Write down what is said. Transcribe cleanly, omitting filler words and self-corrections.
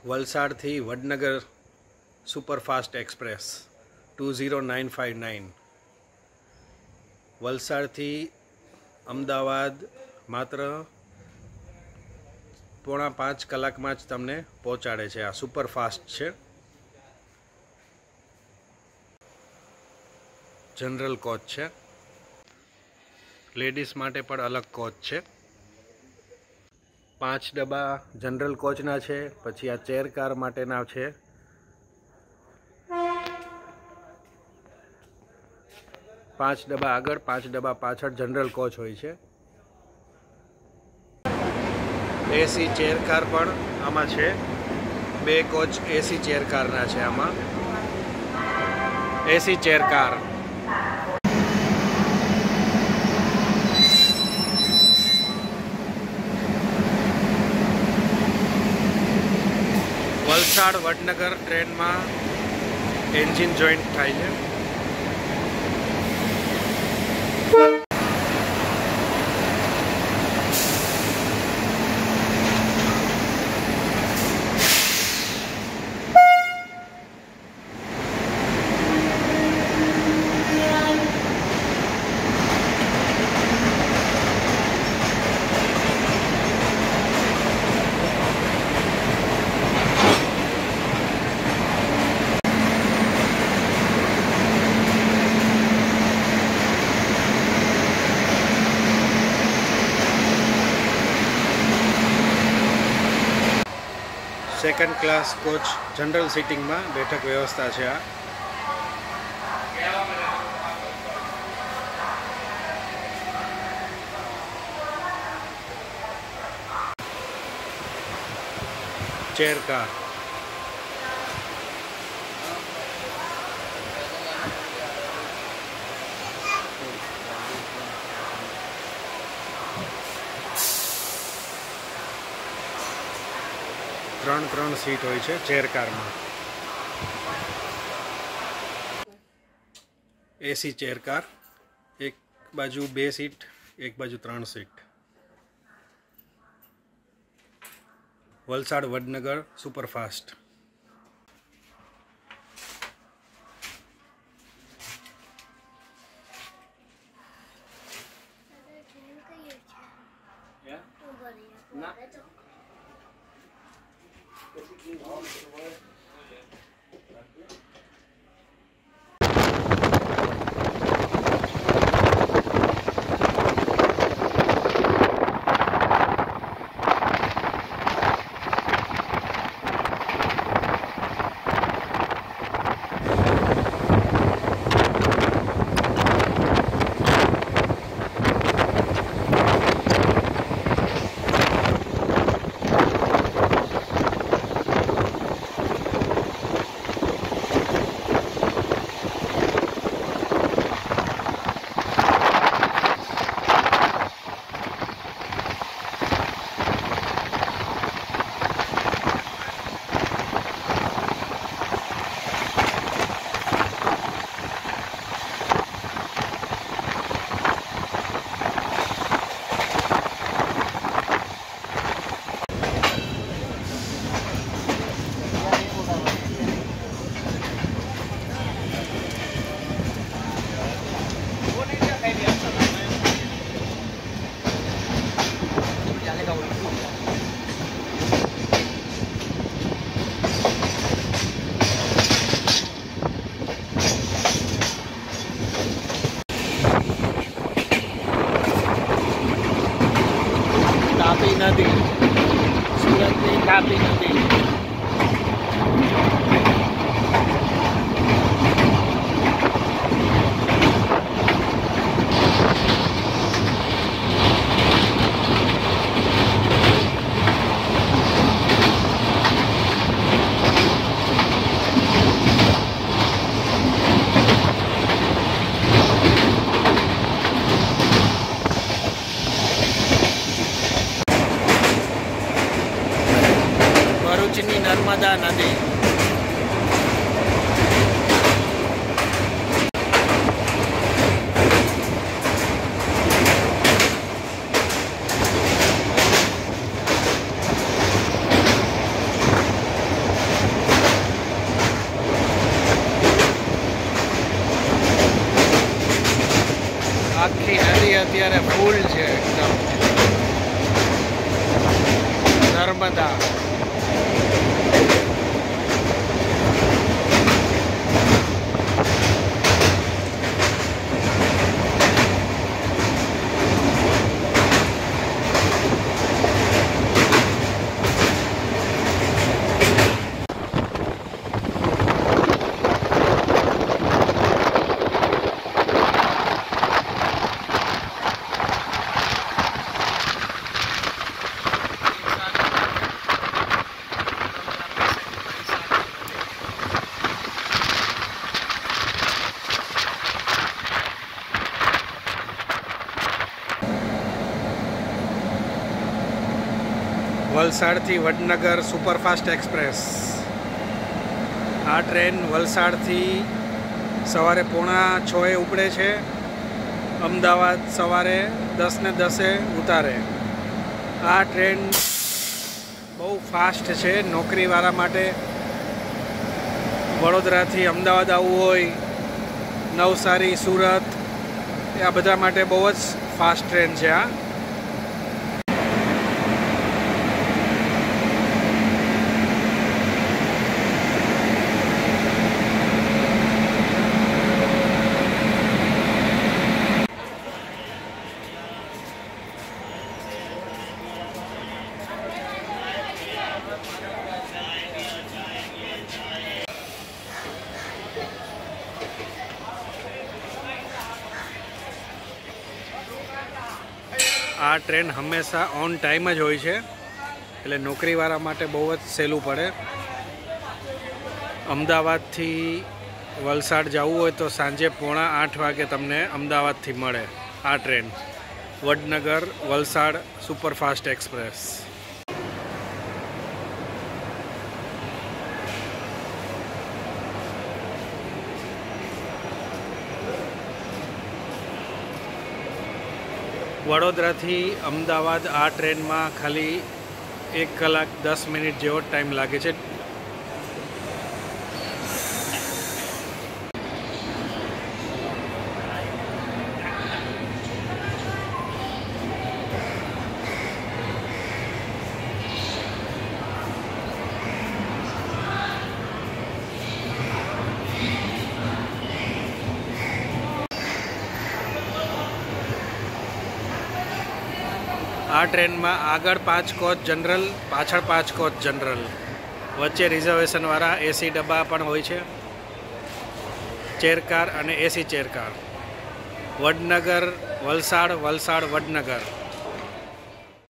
वलसाड थी Vadnagar superfast express 20959 Valsad थी अमदावाद मात्र 4.5 कलाक में ज तमने पहोंचाड़े छे। आ सुपरफास्ट छे। जनरल कोच छे। लेडीज माटे पण अलग कोच छे। 5 डब्बा जनरल कोचना छे। पछी आ चेर कार माटेना छे। 5 डब्बा आगळ 5 डब्बा पाछळ जनरल कोच होय छे। एसी चेर कार पण आमां छे। 2 कोच एसी चेर कारना छे। आमां AC chair car Valsad Vadnagar train में एंजीन जॉइंट थाय छे। Second class coach general seating में बैठक व्यवस्था है। आ चेर कार त्रण सीट होय छे। चेर कार में एसी चेर कार एक बाजू 2 सीट एक बाजू 3 सीट। वलसाड वडनगर सुपरफास्ट नदी सूरत की तापी नदी नर्मदा नदी અત્યારે ફૂલ છે એકદમ નર્મદા. વલસાડથી વડનગર સુપરફાસ્ટ એક્સપ્રેસ. આ ટ્રેન વલસાડથી સવારે 5:45 ઉપડે છે. અમદાવાદ સવારે 10:10 ઉતારે. આ ટ્રેન બહુ ફાસ્ટ છે. નોકરીવાળા માટે વડોદરાથી અમદાવાદ આવવું હોય, નવસારી, સુરત, આ બધા માટે બહુ જ ફાસ્ટ ટ્રેન છે આ. આ ટ્રેન હંમેશા ઓન ટાઈમ જ હોય છે, એટલે નોકરીવાળા માટે બહુ જ સહેલું પડે. અમદાવાદથી વલસાડ જવું હોય તો સાંજે 7:45 વાગે તમને અમદાવાદથી મળે આ train. Vadnagar Valsad superfast express. વડોદરાથી અમદાવાદ આ ટ્રેનમાં ખાલી 1 કલાક 10 મિનિટ જેવો ટાઈમ લાગે છે. આ ટ્રેનમાં આગળ 5 કોચ જનરલ, પાછળ 5 કોચ જનરલ, વચ્ચે રિઝર્વેશનવાળા એસી ડબ્બા પણ હોય છે. ચેરકાર અને એસી ચેરકાર. વડનગર વલસાડ, વલસાડ વડનગર.